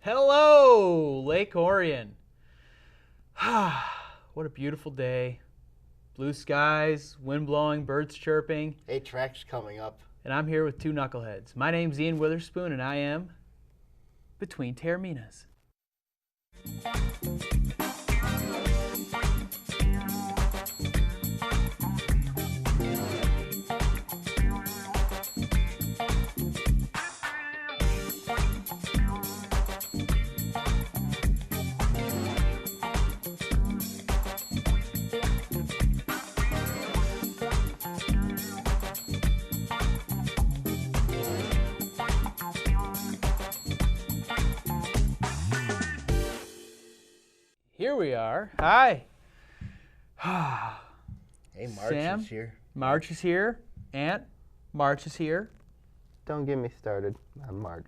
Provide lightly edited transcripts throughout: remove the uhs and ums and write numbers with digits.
Hello, Lake Orion. What a beautiful day. Blue skies, wind blowing, birds chirping. 8 tracks coming up. And I'm here with two knuckleheads. My name's Ian Witherspoon, and I am between Taorminas. Here we are. Hi. Hey, March Sam, is here. March is here. Aunt, March is here. Don't get me started on March.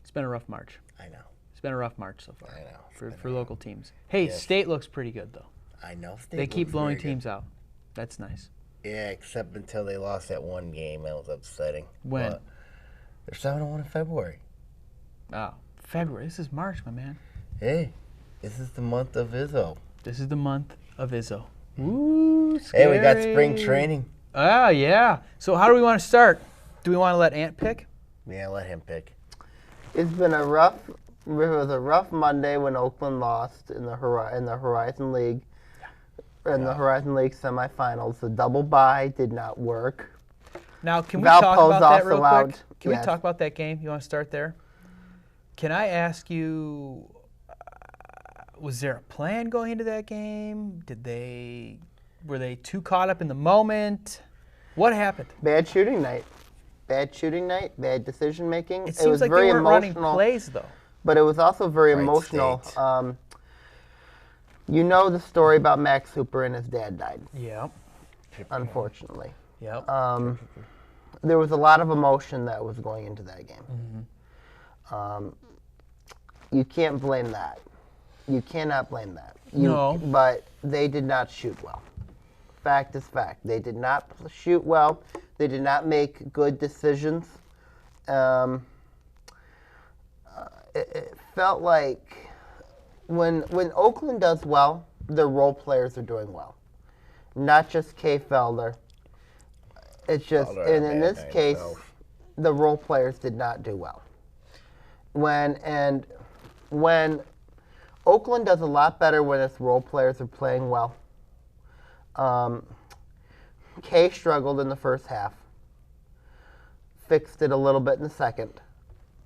It's been a rough March. I know. It's been a rough March so far. I know. For local teams. Hey, Yes. State looks pretty good, though. I know. They keep blowing teams out. That's nice. Yeah, except until they lost that one game. That was upsetting. When? But they're 7-1 in February. Oh, February. This is March, my man. Hey, this is the month of Izzo. This is the month of Izzo. Ooh, Hey, we got scary. spring training. Ah, yeah. So how do we want to start? Do we want to let Ant pick? Yeah, let him pick. It was a rough Monday when Oakland lost in the Horizon League. In the Horizon League semifinals, the double bye did not work. Now, can we talk Valpo's about that also real quick? out. Can we Yes. talk about that game? You want to start there? Can I ask you, was there a plan going into that game? Were they too caught up in the moment? What happened? Bad shooting night. Bad decision making. It seems was like very they weren't running emotional, plays, though. but it was also very Right emotional. State. You know the story about Max Hooper and his dad died, Yep. unfortunately. Yep. There was a lot of emotion that was going into that game. You can't blame that. You cannot blame that. No. But they did not shoot well. Fact is fact. They did not shoot well. They did not make good decisions. It felt like when Oakland does well, their role players are doing well. Not just Kay Felder. It's just, Felder had and a in bad this night case, himself. the role players did not do well. When Oakland does a lot better when its role players are playing well. Kay struggled in the first half. Fixed it a little bit in the second.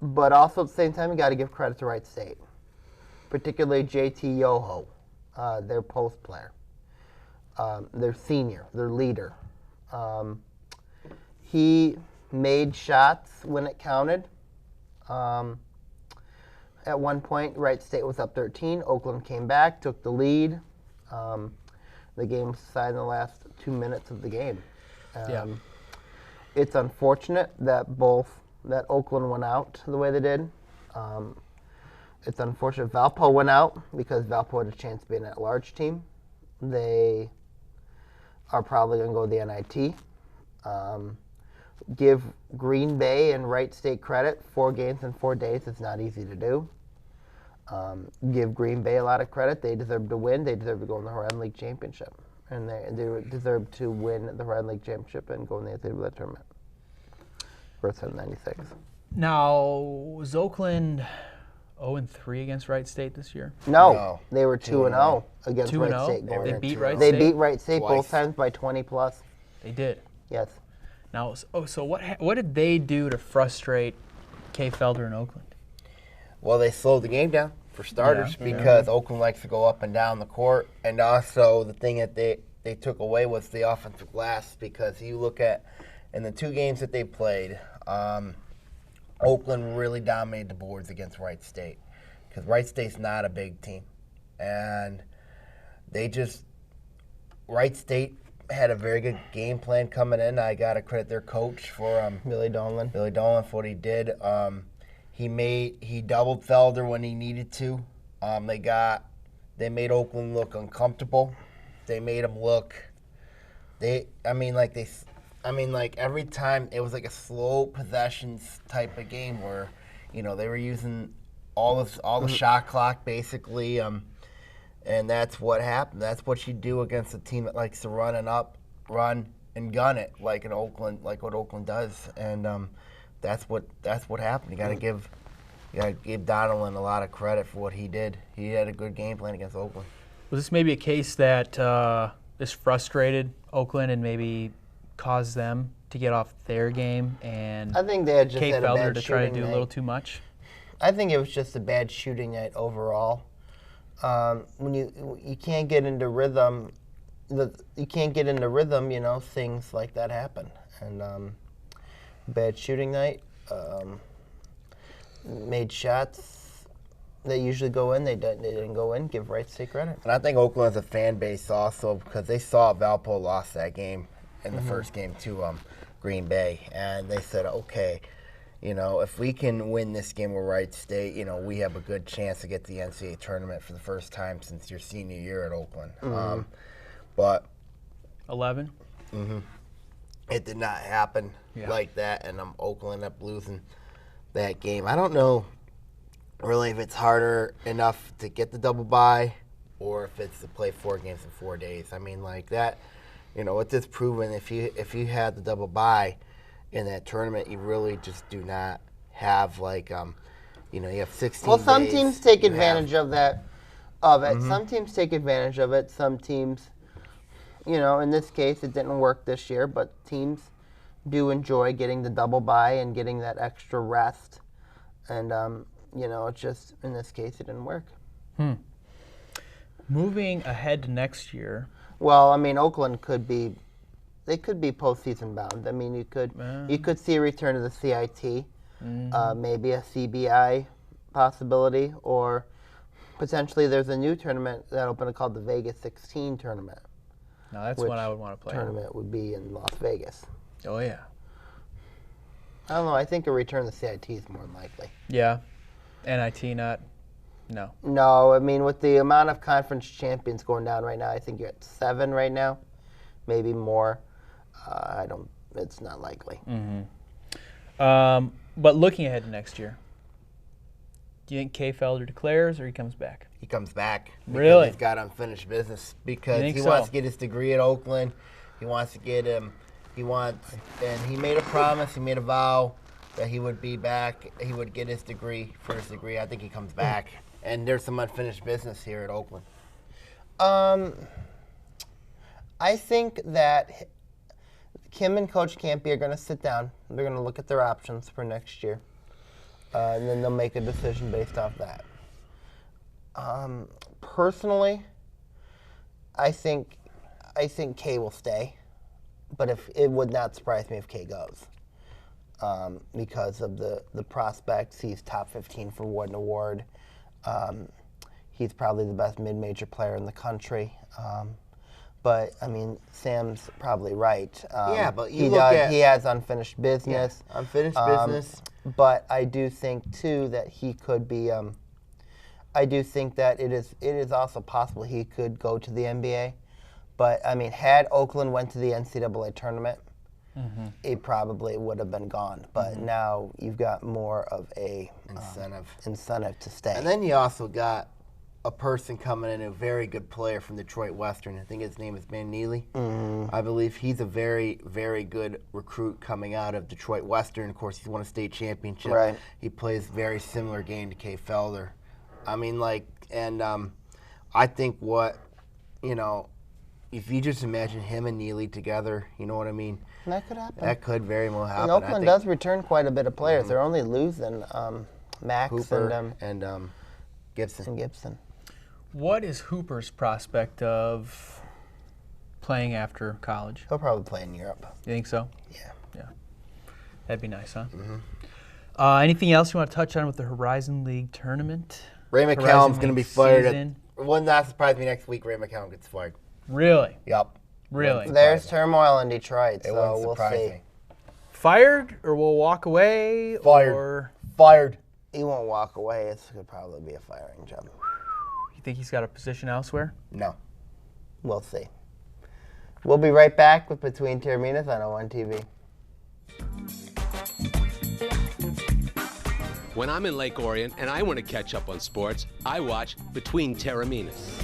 But also at the same time, you got to give credit to Wright State. Particularly JT Yoho, their post player. Their senior, their leader. He made shots when it counted. At one point, Wright State was up 13. Oakland came back, took the lead. The game was decided in the last 2 minutes of the game. Yeah. It's unfortunate that Oakland went out the way they did. It's unfortunate Valpo went out because Valpo had a chance to be an at-large team. They are probably going to go to the NIT. Give Green Bay and Wright State credit. 4 games in 4 days is not easy to do. Give Green Bay a lot of credit. They deserve to win. They deserve to go in the Horizon League Championship. And they deserve to win the Horizon League Championship and go in the NCAA tournament. First time in 96. Now, was Oakland 0-3 against Wright State this year? No, they were 2-0 against 2-0? Wright State. They going beat in. Wright They State? beat Wright State Twice. both times by 20 plus. They did. Yes. Now, so what did they do to frustrate Kay Felder in Oakland? Well, they slowed the game down, for starters, Yeah. because Oakland likes to go up and down the court. And also, the thing that they took away was the offensive glass, because you look at, in the 2 games that they played, Oakland really dominated the boards against Wright State, because Wright State's not a big team. And Wright State had a very good game plan coming in. I got to credit their coach for Billy Dolan. for what he did. He doubled Felder when he needed to. They made Oakland look uncomfortable. They made them look. Every time it was like a slow possessions type of game where, they were using all the shot clock basically, and that's what happened. That's what you do against a team that likes to run and gun it like what Oakland does, and that's what happened. You got to give Donelon a lot of credit for what he did. He had a good game plan against Oakland. Was this maybe a case that this frustrated Oakland and maybe caused them to get off their game, and I think they had just Kate had a Felder bad to try to shooting do a night. little too much? I think it was just a bad shooting night overall. When you can't get into rhythm, things like that happen. And bad shooting night, made shots that usually go in. They didn't go in. Give Wright State credit. And I think Oakland has a fan base also because they saw Valpo lost that game in the first game to Green Bay, and they said, okay, if we can win this game with Wright State, we have a good chance to get the NCAA tournament for the first time since your senior year at Oakland. But 11? it did not happen like that, and Oakland ended up losing that game. I don't know really if it's harder enough to get the double bye or if it's to play 4 games in 4 days. I mean, like that, it's just proven if you had the double bye in that tournament, you really just do not have you have 16 Well, some days. teams take advantage of it. Some teams take advantage of it. Some teams, in this case, it didn't work this year, but teams do enjoy getting the double bye and getting that extra rest. And, it's just, in this case, it didn't work. Moving ahead to next year. Well, I mean, Oakland could be postseason bound. I mean, you could see a return to the CIT, maybe a CBI possibility, or potentially there's a new tournament that opened called the Vegas 16 tournament. Now that's what I would want to play. Tournament would be in Las Vegas. Oh yeah. I don't know. I think a return to the CIT is more than likely. Yeah. NIT not. No. No, I mean, with the amount of conference champions going down right now, I think you're at 7 right now, maybe more. It's not likely. But looking ahead to next year, do you think Kay Felder declares or he comes back? He comes back. Because Really? He's got unfinished business because think he so? wants to get his degree at Oakland. He wants to get him. And he made a promise. He made a vow that he would be back. He would get his degree, first degree. I think he comes back. And there's some unfinished business here at Oakland. I think that Kim and Coach Campy are going to sit down. They're going to look at their options for next year, and then they'll make a decision based off that. Personally, I think Kay will stay, but it would not surprise me if Kay goes, because of the prospects. He's top 15 for Wooden Award. He's probably the best mid-major player in the country. But I mean, Sam's probably right. But he has unfinished business. Yeah, unfinished business. But I do think too that he could be. I do think that it is also possible he could go to the NBA. But I mean, had Oakland went to the NCAA tournament, it probably would have been gone. But now you've got more of a incentive to stay. And then you also got a person coming in, a very good player from Detroit Western. I think his name is Ben Neely. I believe he's a very, very good recruit coming out of Detroit Western. Of course, he's won a state championship. Right. He plays very similar game to Kay Felder. I mean, I think if you just imagine him and Neely together, you know what I mean? That could happen. That could very well happen. And Oakland does return quite a bit of players. They're only losing Max Hooper and Gibson. What is Hooper's prospect of playing after college? He'll probably play in Europe. You think so? Yeah. That'd be nice, huh? Anything else you want to touch on with the Horizon League tournament? Ray McCallum's going to be fired. Season? It would not surprise me next week Ray McCallum gets fired. Really? Yup. Really? There's turmoil in Detroit, It so wouldn't we'll surprise see. me. Fired or will walk away? Fired. Or Fired. He won't walk away. It's could probably be a firing job. you think he's got a position elsewhere? No. We'll see. We'll be right back with Between Taorminas on ONTV. When I'm in Lake Orion and I want to catch up on sports, I watch Between Taorminas.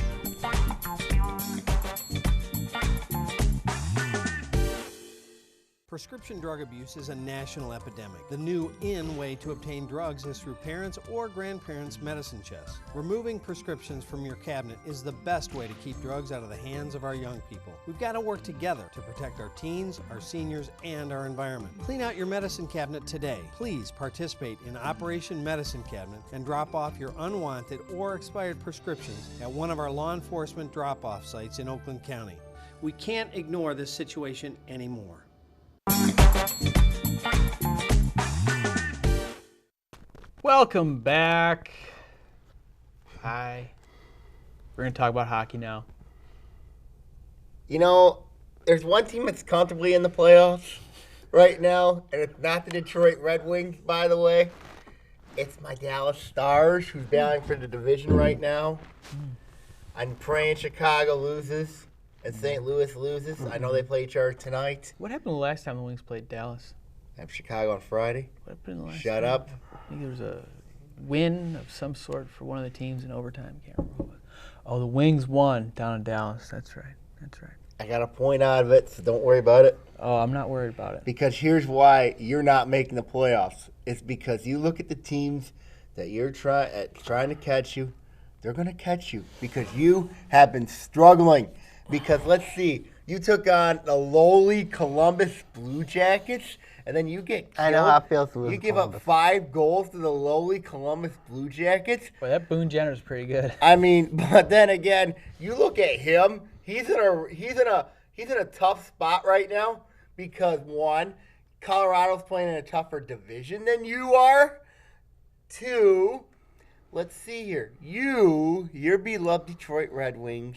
Prescription drug abuse is a national epidemic. The new in way to obtain drugs is through parents' or grandparents' medicine chests. Removing prescriptions from your cabinet is the best way to keep drugs out of the hands of our young people. We've got to work together to protect our teens, our seniors, and our environment. Clean out your medicine cabinet today. Please participate in Operation Medicine Cabinet and drop off your unwanted or expired prescriptions at one of our law enforcement drop-off sites in Oakland County. We can't ignore this situation anymore. Welcome back. Hi. We're going to talk about hockey now. You know, there's one team that's comfortably in the playoffs right now, and it's not the Detroit Red Wings, by the way. It's my Dallas Stars, who's battling for the division right now. I'm praying Chicago loses and St. Louis loses. I know they play each other tonight. What happened the last time the Wings played Dallas? I have Chicago on Friday. What happened the last Shut time? up. I think there was a win of some sort for one of the teams in overtime. Can't remember who it was. Oh, the Wings won down in Dallas. That's right. That's right. I got a point out of it, so don't worry about it. Oh, I'm not worried about it. Because here's why you're not making the playoffs. It's because you look at the teams that you're trying to catch you. They're going to catch you because you have been struggling. Because let's see, you took on the lowly Columbus Blue Jackets, and then you get killed. I know how it feels to lose You give Columbus. up 5 goals to the lowly Columbus Blue Jackets. Boy, that Boone Jenner's pretty good. I mean, but then again, you look at him. He's in a tough spot right now because one, Colorado's playing in a tougher division than you are. 2, let's see here. Your beloved Detroit Red Wings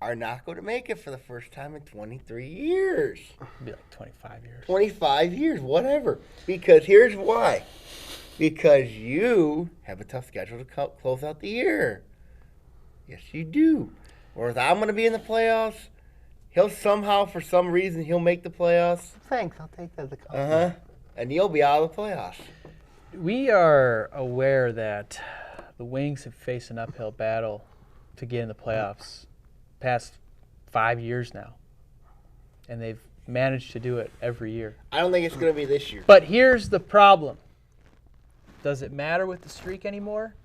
are not going to make it for the first time in 23 years. It'd be like 25 years. 25 years, whatever. Because here's why. Because you have a tough schedule to close out the year. Yes, you do. Whereas I'm going to be in the playoffs. He'll somehow, for some reason, he'll make the playoffs. Thanks, I'll take that as a compliment. And you'll be out of the playoffs. We are aware that the Wings have faced an uphill battle to get in the playoffs past 5 years now. And they've managed to do it every year. I don't think it's going to be this year. But here's the problem. Does it matter with the streak anymore?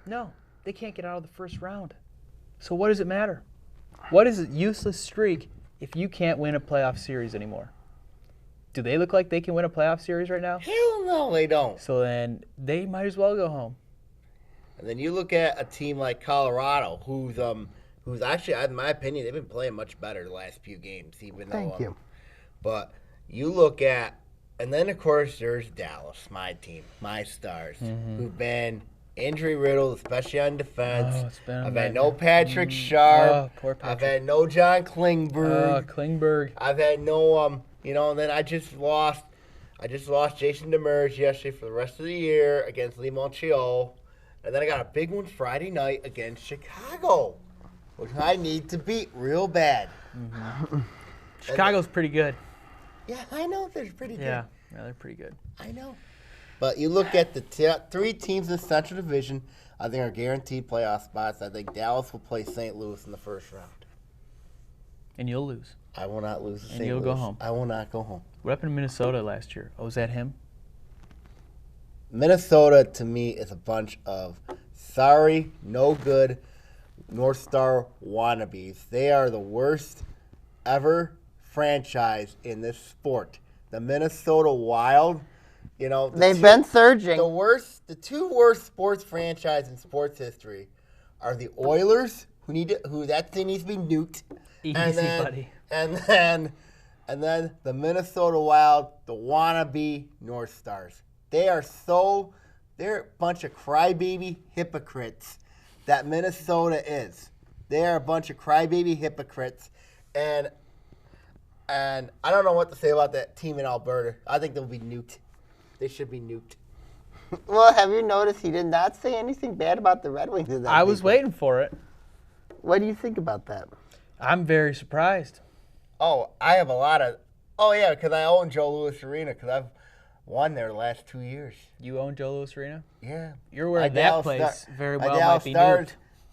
No. They can't get out of the first round. So what does it matter? What is a useless streak if you can't win a playoff series anymore? Do they look like they can win a playoff series right now? Hell no, they don't. So then they might as well go home. And then you look at a team like Colorado, who's actually, in my opinion, they've been playing much better the last few games. Thank you. But you look at, and then of course there's Dallas, my team, my Stars, who've been injury riddled, especially on defense. I've had no Patrick Sharp. Poor Patrick. I've had no John Klingberg. Klingberg. I've had no, and then I just lost Jason Demers yesterday for the rest of the year against Lee Montreal. And then I got a big one Friday night against Chicago, which I need to beat real bad. Chicago's pretty good. Yeah, I know they're pretty good. Yeah, they're pretty good. I know. But you look at the 3 teams in the Central Division, I think are guaranteed playoff spots. I think Dallas will play St. Louis in the first round. And you'll lose. I will not lose to St. And you'll Louis. go home. I will not go home. What happened in Minnesota last year? Oh, was that him? Minnesota, to me, is a bunch of sorry, no good North Star wannabes. They are the worst ever franchise in this sport. The Minnesota Wild, They've been surging. The 2 worst sports franchises in sports history are the Oilers, who that thing needs to be nuked. Easy, buddy. And then the Minnesota Wild, the wannabe North Stars. They're a bunch of crybaby hypocrites that Minnesota is. They're a bunch of crybaby hypocrites. And I don't know what to say about that team in Alberta. I think they'll be nuked. They should be nuked. Well, have you noticed he did not say anything bad about the Red Wings? I was waiting for it. What do you think about that? I'm very surprised. Oh, I have a lot of. Oh yeah, because I own Joe Louis Arena. Because Won their last 2 years. You own Joe Louis Arena? Yeah. You're aware Dallas that place very well Dallas might be Stars,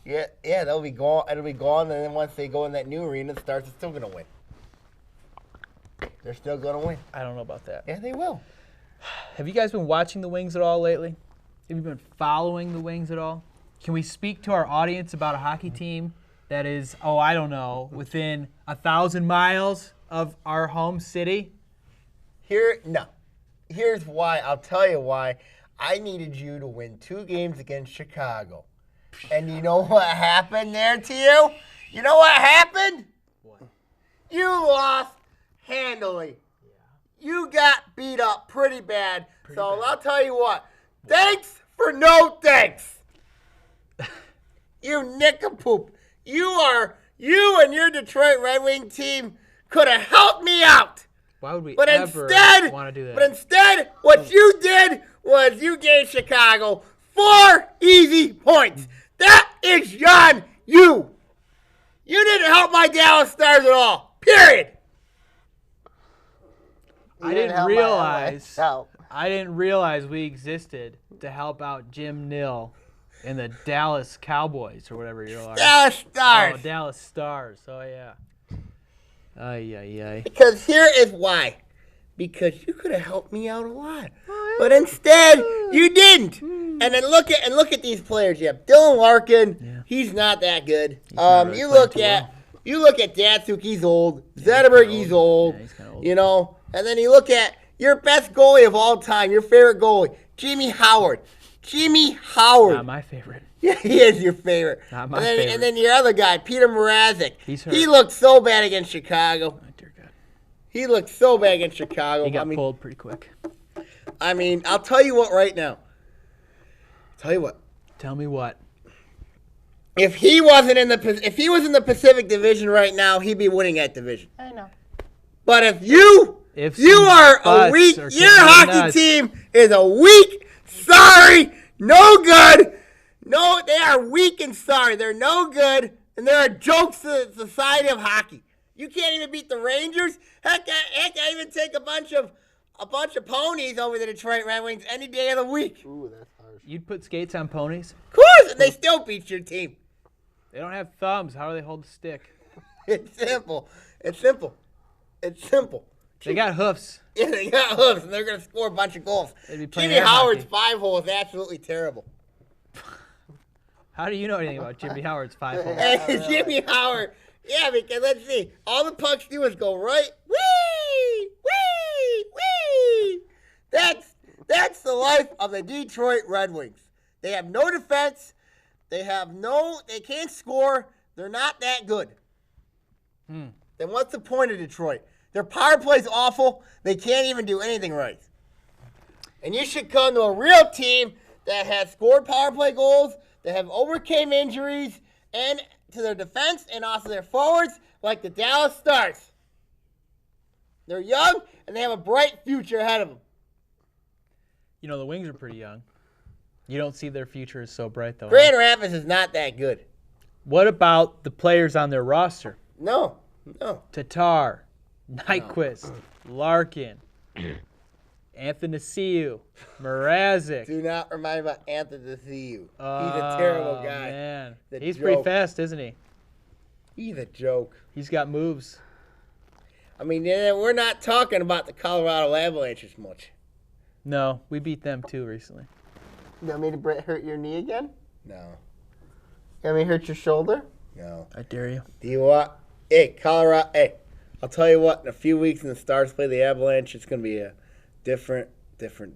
nuked. Yeah, they'll be gone. It'll be gone, and then once they go in that new arena, the Stars are still gonna win. They're still gonna win. I don't know about that. Yeah, they will. Have you guys been watching the Wings at all lately? Have you been following the Wings at all? Can we speak to our audience about a hockey team that is, I don't know, within 1,000 miles of our home city? No. Here's why. I'll tell you why. I needed you to win 2 games against Chicago. And you know what happened there to you? You know what happened? What? You lost handily. Yeah. You got beat up pretty bad. I'll tell you what. Thanks for no thanks. You nincompoop. You and your Detroit Red Wing team could have helped me out. Why would we But ever instead, want to do that? But instead, what you did was you gave Chicago 4 easy points. That is on you. You didn't help my Dallas Stars at all. Period. I didn't realize we existed to help out Jim Nill and the Dallas Cowboys or whatever you are. Dallas Stars. Oh, Dallas Stars. Oh, yeah. Ay. Because here is why. Because you could have helped me out a lot. But instead, you didn't. And then look at these players you have. Dylan Larkin, he's not that good. Really you look at Datsuk, he's old. Zetterberg, he's old. Yeah, he's kinda old. You know, and then you look at your best goalie of all time, your favorite goalie, Jimmy Howard. Not my favorite. Yeah, he is your favorite. Not my favorite. And then your other guy, Peter Mrazek. He's hurt. He looked so bad against Chicago. Oh, dear God. He looked so bad against Chicago. He got pulled pretty quick. I mean, I'll tell you what right now. Tell me what. If he was in the Pacific Division right now, he'd be winning that division. I know. But if you are a weak, your hockey team is a weak, sorry, no good. No, they are weak and sorry. They're no good, and they're a joke to the society of hockey. You can't even beat the Rangers. Heck, I even take a bunch of ponies over the Detroit Red Wings any day of the week. Ooh, that's harsh. You'd put skates on ponies? Of course, and they still beat your team. They don't have thumbs. How do they hold the stick? It's simple. They got hoofs. Yeah, they got hooves, and they're going to score a bunch of goals. They'd be playing Jimmy air Howard's hockey. 5-hole is absolutely terrible. How do you know anything about Jimmy Howard's 5-hole? And Jimmy Howard, yeah, because let's see. All the pucks do is go right. Whee! Whee! Whee! That's the life of the Detroit Red Wings. They have no defense. They can't score. They're not that good. Then what's the point of Detroit? Their power play's awful. They can't even do anything right. And you should come to a real team that has scored power play goals, that have overcame injuries, and to their defense and also their forwards, like the Dallas Stars. They're young, and they have a bright future ahead of them. You know, the Wings are pretty young. You don't see their future as so bright, though. Grand Rapids is not that good. What about the players on their roster? No. Tatar, Nyquist, Larkin, Athanasiou, Mrazek. Do not remind me about Anthony to see you. He's a terrible guy. Man. The He's joke. pretty fast, isn't he? He's a joke. He's got moves. I mean, we're not talking about the Colorado Avalanche as much. No, we beat them too recently. You want me to hurt your knee again? No. You want me to hurt your shoulder? No. I dare you. Do you want? Hey, Colorado. Hey, I'll tell you what. In a few weeks, when the Stars play the Avalanche, it's going to be a different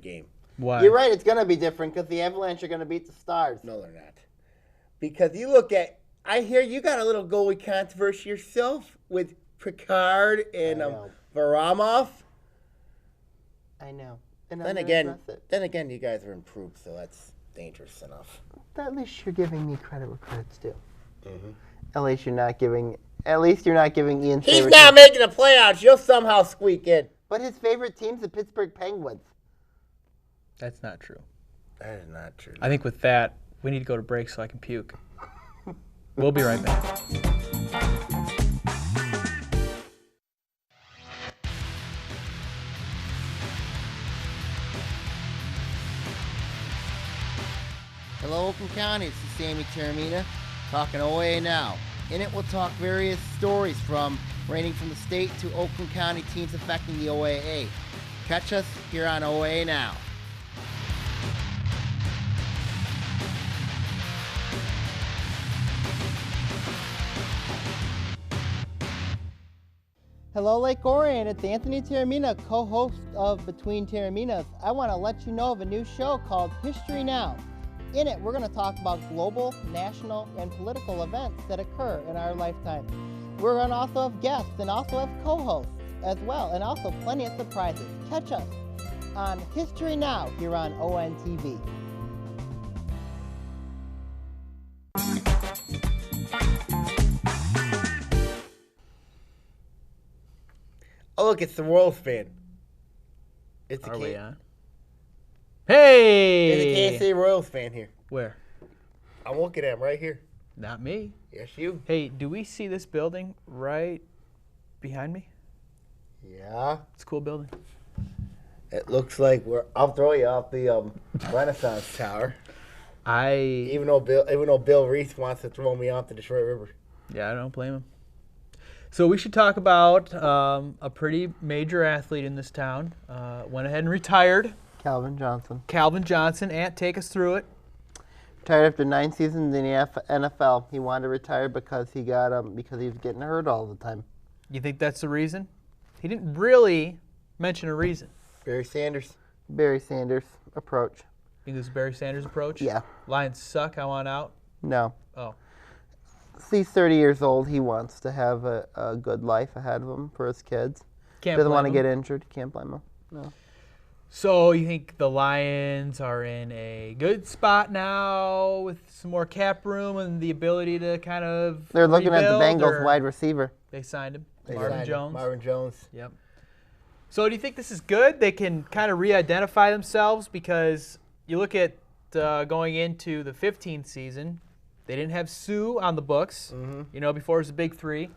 game. Why? You're right. It's going to be different because the Avalanche are going to beat the Stars. No, they're not. Because you look at. I hear you got a little goalie controversy yourself with Picard and Varlamov. I know. And Then again, you guys are improved, so that's dangerous enough. At least you're giving me credit where credit's due. Mm-hmm. At least you're not giving Ian. He's not making the playoffs. You'll somehow squeak in. But his favorite team's the Pittsburgh Penguins. That's not true. That is not true. I think with that, we need to go to break so I can puke. We'll be right back. Hello, Oakland County. It's the Sammy Taormina talking OA Now. In it, we'll talk various stories ranging from the state to Oakland County teams affecting the OAA. Catch us here on OA Now. Hello, Lake Orion. It's Anthony Taormina, co-host of Between Taorminas. I want to let you know of a new show called History Now. In it, we're going to talk about global, national, and political events that occur in our lifetime. We're going to also have guests and also have co-hosts as well, and also plenty of surprises. Catch us on History Now here on ONTV. Oh, look, it's the Royals fan. It's the Are we K- on? Hey! There's a Kansas City Royals fan here. Where? I'm looking at him right here. Not me. Yes, you. Hey, do we see this building right behind me? Yeah. It's a cool building. It looks like I'll throw you off the Renaissance Tower. Even though Bill Reese wants to throw me off the Detroit River. Yeah, I don't blame him. So we should talk about a pretty major athlete in this town. Went ahead and retired. Calvin Johnson. Calvin Johnson. Ant, take us through it. Retired after 9 seasons in the NFL. He wanted to retire because he was getting hurt all the time. You think that's the reason? He didn't really mention a reason. Barry Sanders. Barry Sanders approach. Think this is Barry Sanders' approach? Yeah. Lions suck. I want out. No. Oh. He's 30 years old. He wants to have a good life ahead of him for his kids. Doesn't want to get injured. Can't blame him. No. So you think the Lions are in a good spot now with some more cap room and the ability to kind of They're looking at the rebuild, Bengals or wide receiver. They signed him. They Marvin signed Jones. Marvin Jones. Yep. So do you think this is good? They can kind of re-identify themselves because you look at going into the 15th season, they didn't have Sue on the books. Mm-hmm. You know, before it was the big three.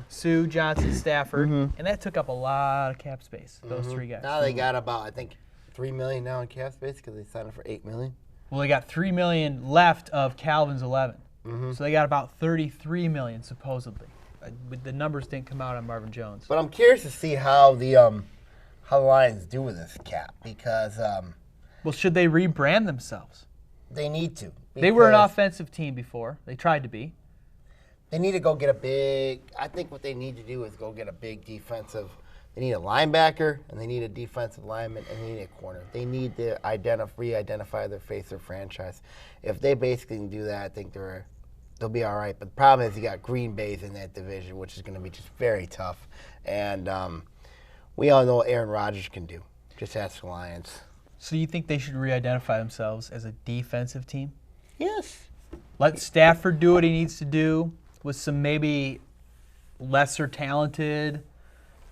Sue, Johnson, Stafford, and that took up a lot of cap space, those three guys. Now they got about, I think, $3 million now in cap space because they signed him for $8 million. Well, they got $3 million left of Calvin's 11. So they got about $33 million, supposedly. The numbers didn't come out on Marvin Jones. But I'm curious to see how the Lions do with this cap because Well, should they rebrand themselves? they need to. They were an because offensive team before. They tried to be. They need to go get a big. I think what they need to do is go get a big defensive. They need a linebacker, and they need a defensive lineman, and they need a corner. They need to re-identify their face, their franchise. If they basically can do that, I think they'll be all right. But the problem is you got Green Bay's in that division, which is going to be just very tough. And we all know what Aaron Rodgers can do. Just ask the Lions. So you think they should re-identify themselves as a defensive team? Yes. Let Stafford do what he needs to do with some maybe lesser talented,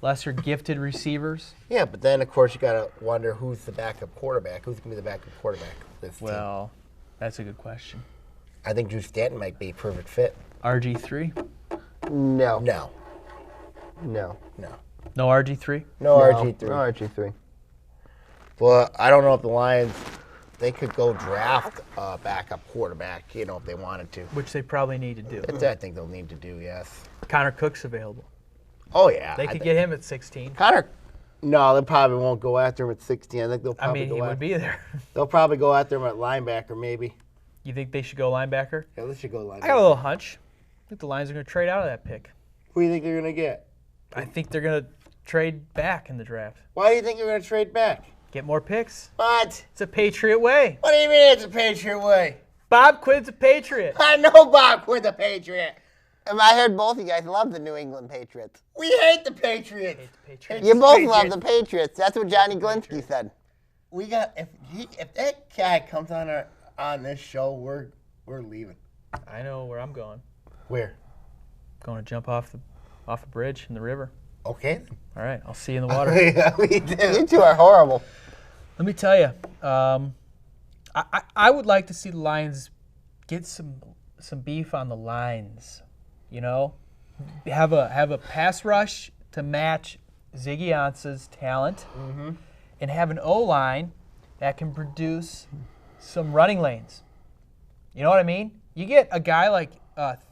lesser gifted receivers? Yeah, but then, of course, you got to wonder who's the backup quarterback. Who's going to be the backup quarterback of this team? Well, that's a good question. I think Drew Stanton might be a perfect fit. RG3? No. No. No. No. No RG3? No RG3. No RG3. Well, I don't know if the Lions, they could go draft a backup quarterback, if they wanted to. Which they probably need to do. That's what I think they'll need to do, yes. Connor Cook's available. Oh, yeah. They could get him at 16. No, they probably won't go after him at 16. I think they'll probably he would be there. They'll probably go after him at linebacker, maybe. You think they should go linebacker? Yeah, they should go linebacker. I got a little hunch. I think the Lions are going to trade out of that pick. Who do you think they're going to get? I think they're going to trade back in the draft. Why do you think they're going to trade back? Get more picks. What? It's a Patriot way. What do you mean it's a Patriot way? Bob Quinn's a Patriot. I know Bob Quinn's a Patriot. I heard both of you guys love the New England Patriots. We hate the Patriots. You both love the Patriots. That's what Johnny Glinski said. We got if that guy comes on this show, we're leaving. I know where I'm going. Where? Going to jump off a bridge in the river. Okay. All right, I'll see you in the water. Yeah, we do. You two are horrible. Let me tell you, I would like to see the Lions get some beef on the lines. Have a pass rush to match Ziggy Ansah's talent, and have an O-line that can produce some running lanes. You know what I mean? You get a guy like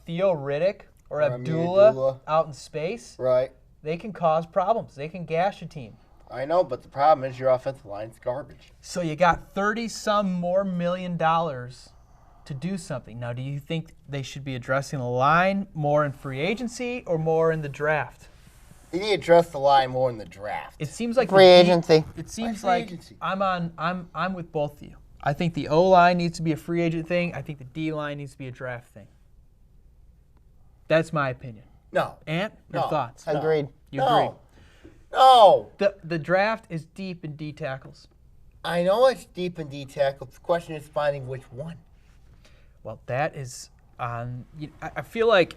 Theo Riddick or Abdullah out in space. Right. They can cause problems. They can gash a team. I know, but the problem is your offensive line's garbage. So you got $30-some more million to do something. Now, do you think they should be addressing the line more in free agency or more in the draft? You need to address the line more in the draft. It seems like Free agency. It seems free like agency? I'm with both of you. I think the O-line needs to be a free agent thing. I think the D-line needs to be a draft thing. That's my opinion. No. Ant, your thoughts? Agreed. You agree? No. The draft is deep in D tackles. I know it's deep in D tackles. The question is finding which one. Well, that is on. I feel like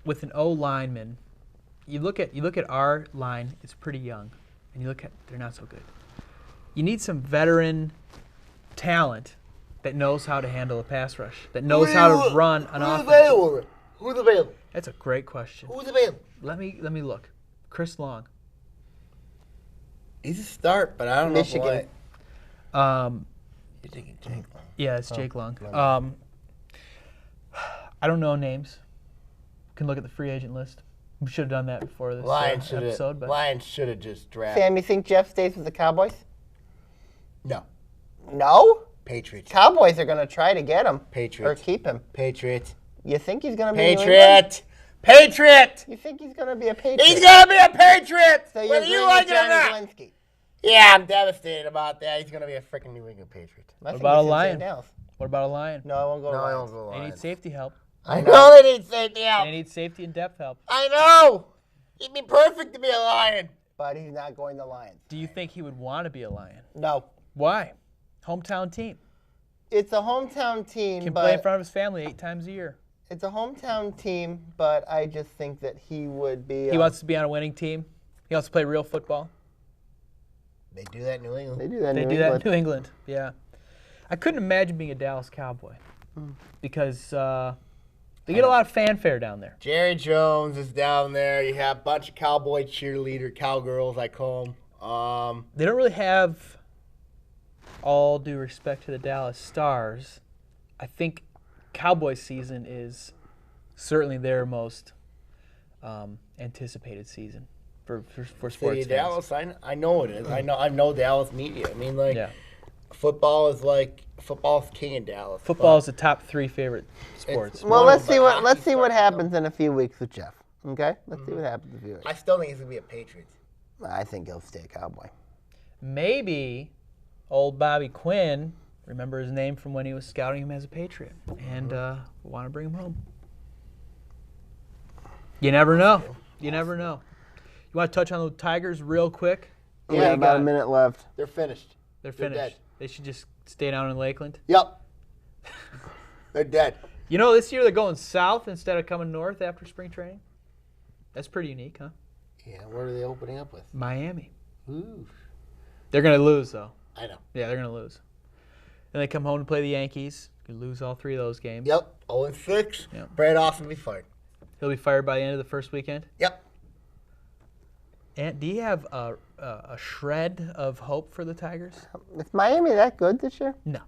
with an O lineman, you look at our line. It's pretty young, and you look at they're not so good. You need some veteran talent that knows how to handle a pass rush, that knows how to run an offense. Who's available? That's a great question. Who's available? Let me look. Chris Long. He's a start, but I don't Michigan. know You're thinking Jake Long. Yeah, it's Jake Long. I don't know names. Can look at the free agent list. We should have done that before this episode. But Lions should have just drafted. Sam, you think Jeff stays with the Cowboys? No. No? Patriots. Cowboys are going to try to get him. Patriots. Or keep him. Patriots. You think he's going to be New England? Patriot. Patriot. You think he's going to be a Patriot? He's going to be a Patriot. So whether you like it or not. Glinski. Yeah, I'm devastated about that. He's going to be a freaking New England Patriot. What about a Lion? What about a Lion? No, I won't go to I Lions. won't go They need Lions. safety help. I know they need safety help. They need safety and depth help. I know. He'd be perfect to be a Lion. But he's not going to Lions. Do you think he would want to be a Lion? No. Why? Hometown team. It's a hometown team, Can but play in front of his family 8 times a year. it's a hometown team, but I just think that he would be. He wants to be on a winning team. He wants to play real football. They do that in New England. They do that. They in do New that England. in New England. Yeah. I couldn't imagine being a Dallas Cowboy because they get a lot of fanfare down there. Jerry Jones is down there. You have a bunch of cowboy cheerleader, cowgirls, I call them. They don't really have, all due respect to the Dallas Stars, I think Cowboy season is certainly their most anticipated season for sports City fans. of Dallas, I know it is. I know Dallas media. I mean, like, Yeah. football's king in Dallas. Football is the top 3 favorite sports. Well, One let's of them, see but what let's hockey's see what starting to happens in a few weeks with Jeff. Okay, let's see what happens in a few weeks. I still think he's going to be a Patriot. I think he'll stay a Cowboy. Maybe old Bobby Quinn, remember his name from when he was scouting him as a Patriot, and want to bring him home. You never know. You never know. You want to touch on the Tigers real quick? What do Yeah, you about got? a minute left. They're finished. They're They're finished. dead. They should just stay down in Lakeland. Yep. They're dead. You know, this year they're going south instead of coming north after spring training. That's pretty unique, huh? Yeah, what are they opening up with? Miami. Ooh. They're going to lose, though. I know. Yeah, they're going to lose. Then they come home to play the Yankees. Could lose all 3 of those games. Yep. 0-6. Yep. Brad Austin will be fired. He'll be fired by the end of the first weekend. Yep. And do you have a shred of hope for the Tigers? Is Miami that good this year? No.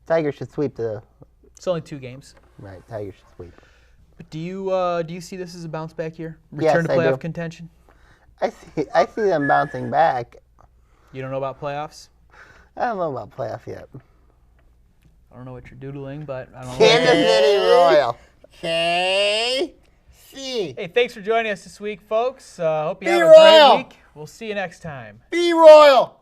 Tigers should sweep the. It's only 2 games. Right, Tigers should sweep. But do you see this as a bounce back year? Return Yes, to I playoff do. contention? I see them bouncing back. You don't know about playoffs? I don't know about playoff yet. I don't know what you're doodling, but I don't know. Kansas City Royal. KC. Hey, thanks for joining us this week, folks. Hope you Be have a royal. great week. We'll see you next time. Be royal.